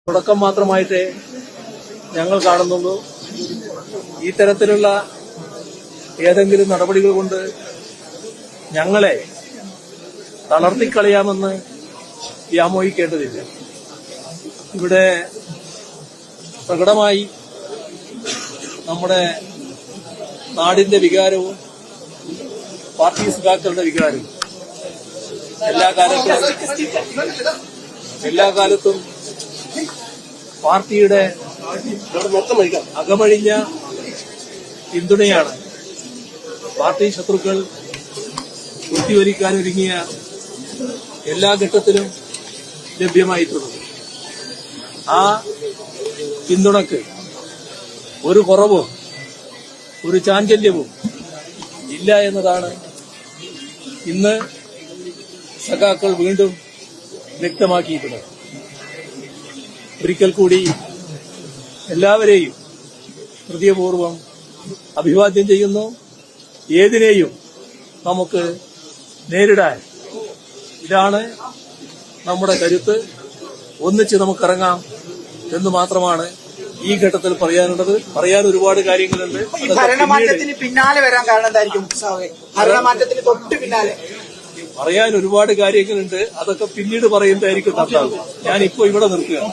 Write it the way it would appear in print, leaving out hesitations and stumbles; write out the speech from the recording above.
തുടക്കം മാത്രമായിട്ടേ ഞങ്ങൾ കാണുന്നുള്ളൂ. ഈ തരത്തിലുള്ള ഏതെങ്കിലും നടപടികൾ കൊണ്ട് ഞങ്ങളെ തളർത്തിക്കളയാമെന്ന് വ്യാമോഹിക്കേണ്ടതില്ല. ഇവിടെ പ്രകടമായി നമ്മുടെ നാടിന്റെ വികാരവും പാർട്ടി സഖാക്കളുടെ വികാരവും എല്ലാ കാലത്തും പാർട്ടിയുടെ അകമഴിഞ്ഞ പിന്തുണയാണ് പാർട്ടി ശത്രുക്കൾ കുത്തിവലിക്കാനൊരുങ്ങിയ എല്ലാ ഘട്ടത്തിലും ലഭ്യമായിട്ടുള്ളത്. ആ പിന്തുണക്ക് ഒരു കുറവും ഒരു ചാഞ്ചല്യവും ഇല്ല എന്നതാണ് ഇന്ന് സഖാക്കൾ വീണ്ടും വ്യക്തമാക്കിയിട്ടുള്ളത്. ഒരിക്കൽ കൂടി എല്ലാവരെയും ഹൃദയപൂർവ്വം അഭിവാദ്യം ചെയ്യുന്നു. ഏതിനെയും നമുക്ക് നേരിടാൻ ഇതാണ് നമ്മുടെ കരുത്ത്. ഒന്നിച്ച് നമുക്കിറങ്ങാം എന്ന് മാത്രമാണ് ഈ ഘട്ടത്തിൽ പറയാനുള്ളത്. പറയാൻ ഒരുപാട് കാര്യങ്ങളുണ്ട്. ഭരണമാറ്റത്തിന് പിന്നാലെ വരാൻ കാരണം എന്തായിരിക്കും? ഭരണമാറ്റത്തിന് തൊട്ട് പിന്നാലെ പറയാൻ ഒരുപാട് കാര്യങ്ങളുണ്ട്. അതൊക്കെ പിന്നീട് പറയുന്നതായിരിക്കും നന്നാവും. ഞാനിപ്പോ ഇവിടെ നിർത്തുകയാണ്.